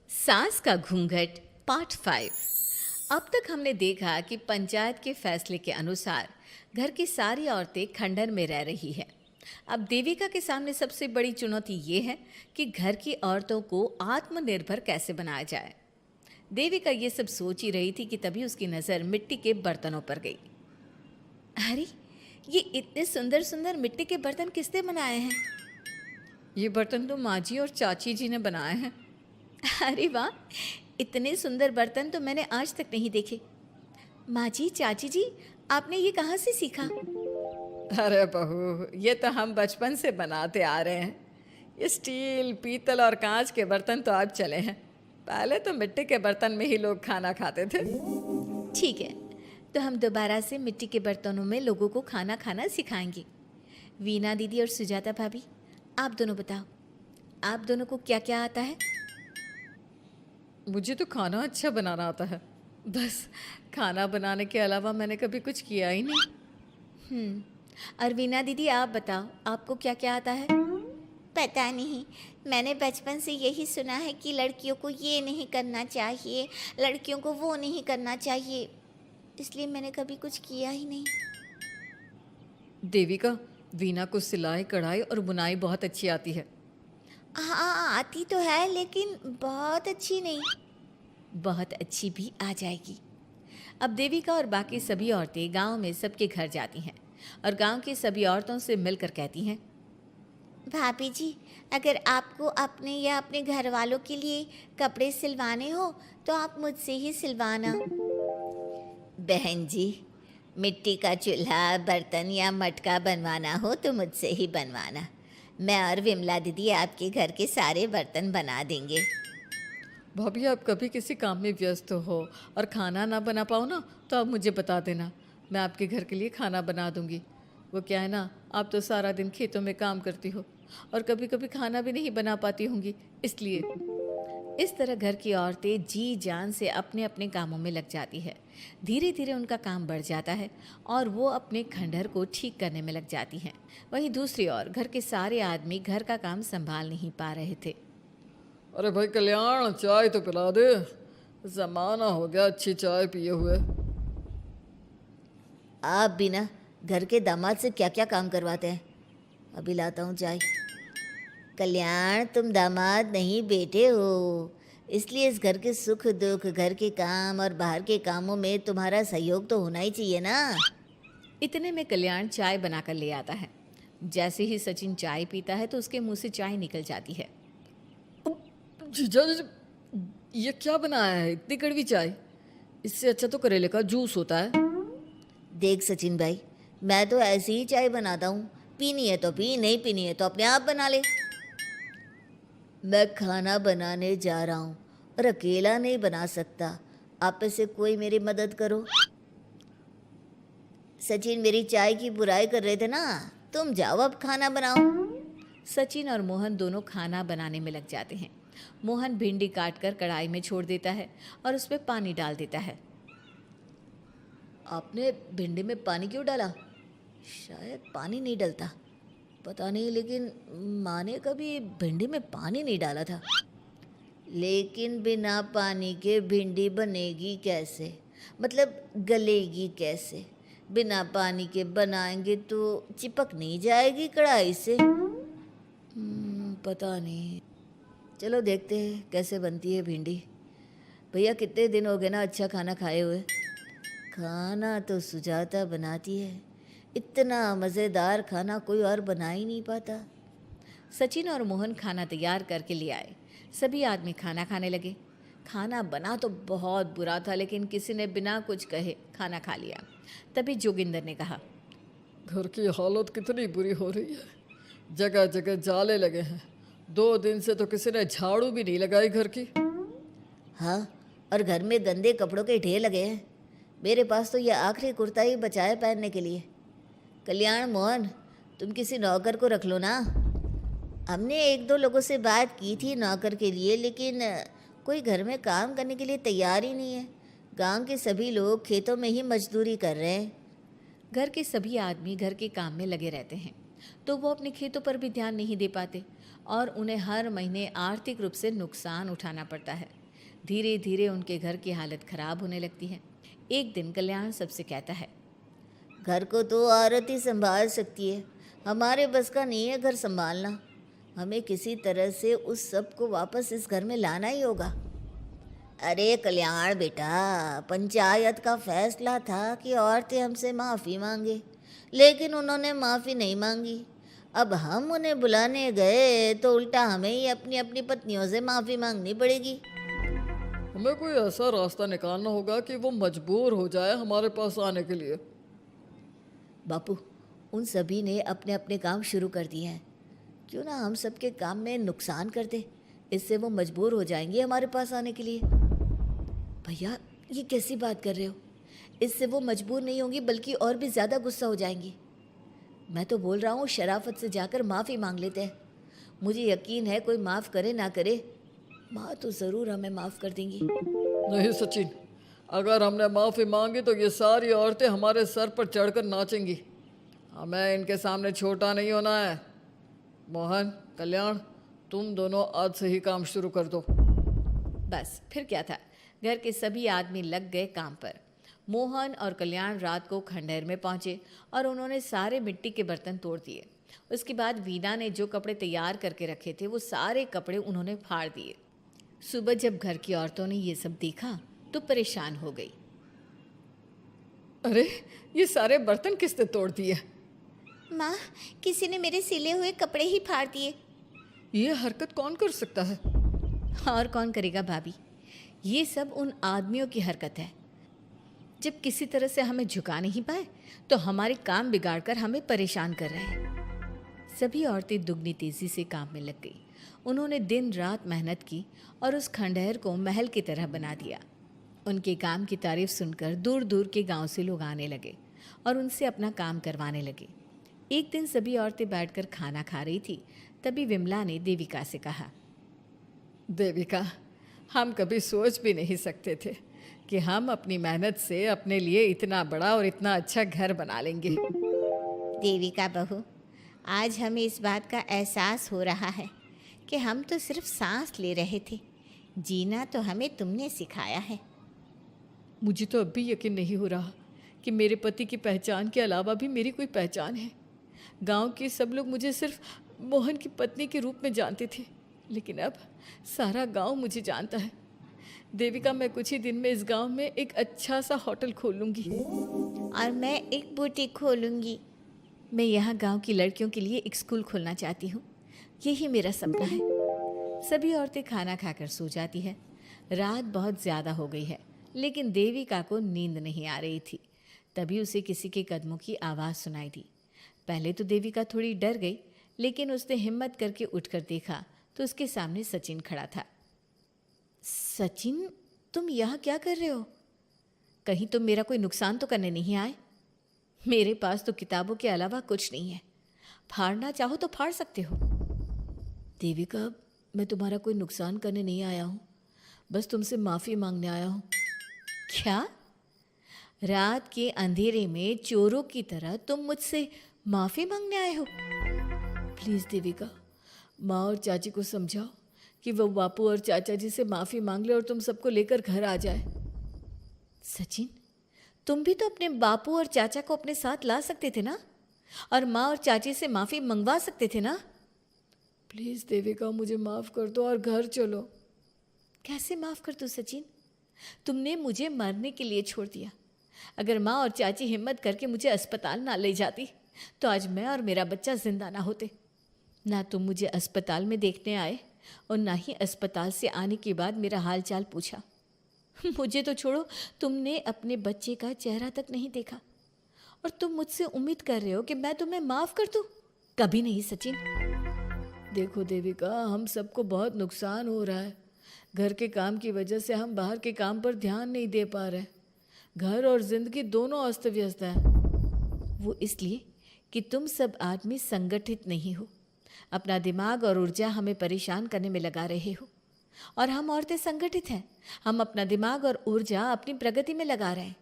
सास का घूंघट पार्ट 5। अब तक हमने देखा कि पंचायत के फैसले के अनुसार घर की सारी औरतें खंडहर में रह रही हैं। अब देविका के सामने सबसे बड़ी चुनौती ये है कि घर की औरतों को आत्मनिर्भर कैसे बनाया जाए। देविका ये सब सोच ही रही थी कि तभी उसकी नज़र मिट्टी के बर्तनों पर गई। अरे, ये इतने सुंदर सुंदर मिट्टी के बर्तन किसने बनाए हैं? ये बर्तन तो माँ जी और चाची जी ने बनाए हैं। अरे वाह, इतने सुंदर बर्तन तो मैंने आज तक नहीं देखे। माँ जी, चाची जी, आपने ये कहाँ से सीखा? अरे बहू, ये तो हम बचपन से बनाते आ रहे हैं। ये स्टील, पीतल और कांच के बर्तन तो अब चले हैं। पहले तो मिट्टी के बर्तन में ही लोग खाना खाते थे। ठीक है, तो हम दोबारा से मिट्टी के बर्तनों में लोगों को खाना खाना सिखाएंगे। वीना दीदी और सुजाता भाभी, आप दोनों बताओ, आप दोनों को क्या क्या आता है? मुझे तो खाना अच्छा बनाना आता है। बस खाना बनाने के अलावा मैंने कभी कुछ किया ही नहीं। और वीना दीदी, आप बताओ, आपको क्या क्या आता है? पता नहीं, मैंने बचपन से यही सुना है कि लड़कियों को ये नहीं करना चाहिए, लड़कियों को वो नहीं करना चाहिए, इसलिए मैंने कभी कुछ किया ही नहीं। देविका, वीना को सिलाई, कढ़ाई और बुनाई बहुत अच्छी आती है। हाँ, आती तो है लेकिन बहुत अच्छी नहीं। बहुत अच्छी भी आ जाएगी। अब देविका और बाकी सभी औरतें गांव में सबके घर जाती हैं और गांव की सभी औरतों से मिलकर कहती हैं, भाभी जी, अगर आपको अपने या अपने घर वालों के लिए कपड़े सिलवाने हो तो आप मुझसे ही सिलवाना। बहन जी, मिट्टी का चूल्हा, बर्तन या मटका बनवाना हो तो मुझसे ही बनवाना। मैं और विमला दीदी आपके घर के सारे बर्तन बना देंगे। भाभी, आप कभी किसी काम में व्यस्त हो और खाना ना बना पाओ ना, तो आप मुझे बता देना, मैं आपके घर के लिए खाना बना दूंगी। वो क्या है ना, आप तो सारा दिन खेतों में काम करती हो और कभी कभी खाना भी नहीं बना पाती होंगी, इसलिए। इस तरह घर की औरतें जी जान से अपने अपने कामों में लग जाती है। धीरे धीरे उनका काम बढ़ जाता है और वो अपने खंडहर को ठीक करने में लग जाती हैं। वहीं दूसरी ओर घर के सारे आदमी घर का काम संभाल नहीं पा रहे थे। अरे भाई कल्याण, चाय तो पिला दे। जमाना हो गया अच्छी चाय पिए हुए। आप भी ना घर के दामाद से क्या क्या काम करवाते हैं। अभी लाता हूँ चाय। कल्याण, तुम दामाद नहीं बेटे हो, इसलिए इस घर के सुख दुख, घर के काम और बाहर के कामों में तुम्हारा सहयोग तो होना ही चाहिए ना। इतने में कल्याण चाय बनाकर ले आता है। जैसे ही सचिन चाय पीता है तो उसके मुंह से चाय निकल जाती है। जीजा जी, ये क्या बनाया है, इतनी कड़वी चाय? इससे अच्छा तो करेले का जूस होता है। देख सचिन भाई, मैं तो ऐसी ही चाय बनाता हूँ, पीनी है तो पी, नहीं पीनी है तो अपने आप बना ले। मैं खाना बनाने जा रहा हूँ और अकेला नहीं बना सकता, आप में से कोई मेरी मदद करो। सचिन मेरी चाय की बुराई कर रहे थे ना, तुम जाओ अब खाना बनाओ। सचिन और मोहन दोनों खाना बनाने में लग जाते हैं। मोहन भिंडी काटकर कढ़ाई में छोड़ देता है और उसमें पानी डाल देता है। आपने भिंडी में पानी क्यों डाला? शायद पानी नहीं डलता, पता नहीं, लेकिन माँ ने कभी भिंडी में पानी नहीं डाला था। लेकिन बिना पानी के भिंडी बनेगी कैसे, मतलब गलेगी कैसे? बिना पानी के बनाएंगे तो चिपक नहीं जाएगी कढ़ाई से? पता नहीं, चलो देखते हैं कैसे बनती है भिंडी। भैया, कितने दिन हो गए ना अच्छा खाना खाए हुए। खाना तो सुजाता बनाती है, इतना मज़ेदार खाना कोई और बना ही नहीं पाता। सचिन और मोहन खाना तैयार करके ले आए। सभी आदमी खाना खाने लगे। खाना बना तो बहुत बुरा था, लेकिन किसी ने बिना कुछ कहे खाना खा लिया। तभी जोगिंदर ने कहा, घर की हालत कितनी बुरी हो रही है, जगह जगह जाले लगे हैं। 2 दिन से तो किसी ने झाड़ू भी नहीं लगाई घर की। हाँ, और घर में गंदे कपड़ों के ढेर लगे हैं। मेरे पास तो ये आखिरी कुर्ता ही बचा है पहनने के लिए। कल्याण, मोहन, तुम किसी नौकर को रख लो ना। हमने एक दो लोगों से बात की थी नौकर के लिए, लेकिन कोई घर में काम करने के लिए तैयार ही नहीं है। गांव के सभी लोग खेतों में ही मजदूरी कर रहे हैं। घर के सभी आदमी घर के काम में लगे रहते हैं, तो वो अपने खेतों पर भी ध्यान नहीं दे पाते और उन्हें हर महीने आर्थिक रूप से नुकसान उठाना पड़ता है। धीरे धीरे उनके घर की हालत खराब होने लगती है। एक दिन कल्याण सबसे कहता है, घर को तो औरत ही संभाल सकती है, हमारे बस का नहीं है घर संभालना। हमें किसी तरह से उस सब को वापस इस घर में लाना ही होगा। अरे कल्याण बेटा, पंचायत का फैसला था कि औरतें हमसे माफ़ी मांगे, लेकिन उन्होंने माफ़ी नहीं मांगी। अब हम उन्हें बुलाने गए तो उल्टा हमें ही अपनी अपनी पत्नियों से माफ़ी मांगनी पड़ेगी। हमें कोई ऐसा रास्ता निकालना होगा कि वो मजबूर हो जाए हमारे पास आने के लिए। बापू, उन सभी ने अपने अपने काम शुरू कर दिए हैं, क्यों ना हम सबके काम में नुकसान कर दे, इससे वो मजबूर हो जाएंगे हमारे पास आने के लिए। भैया, ये कैसी बात कर रहे हो? इससे वो मजबूर नहीं होंगी बल्कि और भी ज़्यादा गुस्सा हो जाएंगी। मैं तो बोल रहा हूँ शराफत से जाकर माफ़ी मांग लेते हैं। मुझे यकीन है कोई माफ़ करे ना करे, माँ तो ज़रूर हमें माफ़ कर देंगी। नहीं सचिन, अगर हमने माफ़ी मांगी तो ये सारी औरतें हमारे सर पर चढ़कर नाचेंगी। हमें इनके सामने छोटा नहीं होना है। मोहन, कल्याण, तुम दोनों आज से ही काम शुरू कर दो। बस फिर क्या था, घर के सभी आदमी लग गए काम पर। मोहन और कल्याण रात को खंडहर में पहुंचे और उन्होंने सारे मिट्टी के बर्तन तोड़ दिए। उसके बाद वीना ने जो कपड़े तैयार करके रखे थे वो सारे कपड़े उन्होंने फाड़ दिए। सुबह जब घर की औरतों ने ये सब देखा तो परेशान हो गई। अरे, ये सारे बर्तन किसने तोड़ दिए? माँ, किसी ने मेरे सिले हुए कपड़े ही फाड़ दिए। ये हरकत कौन कर सकता है? और कौन करेगा भाभी, ये सब उन आदमियों की हरकत है। जब किसी तरह से हमें झुका नहीं पाए तो हमारे काम बिगाड़कर हमें परेशान कर रहे हैं। सभी औरतें दुगनी तेजी से काम में लग गई। उन्होंने दिन रात मेहनत की और उस खंडहर को महल की तरह बना दिया। उनके काम की तारीफ सुनकर दूर दूर के गांव से लोग आने लगे और उनसे अपना काम करवाने लगे। एक दिन सभी औरतें बैठकर खाना खा रही थी, तभी विमला ने देविका से कहा, देविका, हम कभी सोच भी नहीं सकते थे कि हम अपनी मेहनत से अपने लिए इतना बड़ा और इतना अच्छा घर बना लेंगे। देविका बहू, आज हमें इस बात का एहसास हो रहा है कि हम तो सिर्फ सांस ले रहे थे, जीना तो हमें तुमने सिखाया है। मुझे तो अब भी यकीन नहीं हो रहा कि मेरे पति की पहचान के अलावा भी मेरी कोई पहचान है। गांव के सब लोग मुझे सिर्फ मोहन की पत्नी के रूप में जानते थे, लेकिन अब सारा गांव मुझे जानता है। देविका, मैं कुछ ही दिन में इस गांव में एक अच्छा सा होटल खोल लूँगी। और मैं एक बुटीक खोलूँगी। मैं यहाँ गांव की लड़कियों के लिए एक स्कूल खोलना चाहती हूँ, यही मेरा सपना है। सभी औरतें खाना खाकर सो जाती है। रात बहुत ज़्यादा हो गई है, लेकिन देविका को नींद नहीं आ रही थी। तभी उसे किसी के कदमों की आवाज़ सुनाई दी। पहले तो देविका थोड़ी डर गई, लेकिन उसने हिम्मत करके उठकर देखा तो उसके सामने सचिन खड़ा था। सचिन, तुम यहाँ क्या कर रहे हो? कहीं तुम मेरा कोई नुकसान तो करने नहीं आए? मेरे पास तो किताबों के अलावा कुछ नहीं है, फाड़ना चाहो तो फाड़ सकते हो। देविका, मैं तुम्हारा कोई नुकसान करने नहीं आया हूँ, बस तुमसे माफ़ी मांगने आया हूँ। क्या? रात के अंधेरे में चोरों की तरह तुम मुझसे माफ़ी मांगने आए हो? प्लीज़ देविका, माँ और चाची को समझाओ कि वो बापू और चाचा जी से माफ़ी मांग ले और तुम सबको लेकर घर आ जाए। सचिन, तुम भी तो अपने बापू और चाचा को अपने साथ ला सकते थे ना, और माँ और चाची से माफ़ी मंगवा सकते थे ना। प्लीज़ देविका, मुझे माफ़ कर दो और घर चलो। कैसे माफ़ कर दूँ सचिन? तुमने मुझे मरने के लिए छोड़ दिया। अगर माँ और चाची हिम्मत करके मुझे अस्पताल ना ले जाती तो आज मैं और मेरा बच्चा जिंदा ना होते। ना तुम मुझे अस्पताल में देखने आए और ना ही अस्पताल से आने के बाद मेरा हाल चाल पूछा। मुझे तो छोड़ो, तुमने अपने बच्चे का चेहरा तक नहीं देखा और तुम मुझसे उम्मीद कर रहे हो कि मैं तुम्हें माफ़ कर दूँ? कभी नहीं सचिन। देखो देविका, हम सबको बहुत नुकसान हो रहा है। घर के काम की वजह से हम बाहर के काम पर ध्यान नहीं दे पा रहे। घर और जिंदगी दोनों अस्त व्यस्त हैं। वो इसलिए कि तुम सब आदमी संगठित नहीं हो, अपना दिमाग और ऊर्जा हमें परेशान करने में लगा रहे हो। और हम औरतें संगठित हैं, हम अपना दिमाग और ऊर्जा अपनी प्रगति में लगा रहे हैं।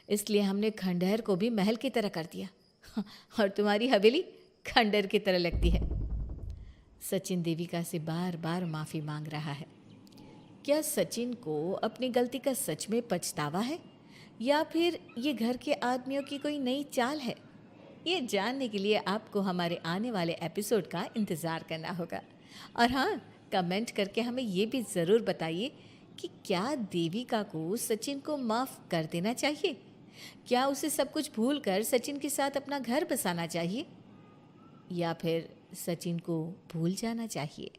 इसलिए हमने खंडहर को भी महल की तरह कर दिया और तुम्हारी हवेली खंडहर की तरह लगती है। सचिन देविका से बार बार माफ़ी मांग रहा है। क्या सचिन को अपनी गलती का सच में पछतावा है या फिर ये घर के आदमियों की कोई नई चाल है? ये जानने के लिए आपको हमारे आने वाले एपिसोड का इंतज़ार करना होगा। और हाँ, कमेंट करके हमें ये भी ज़रूर बताइए कि क्या देविका को सचिन को माफ़ कर देना चाहिए? क्या उसे सब कुछ भूलकर सचिन के साथ अपना घर बसाना चाहिए या फिर सचिन को भूल जाना चाहिए?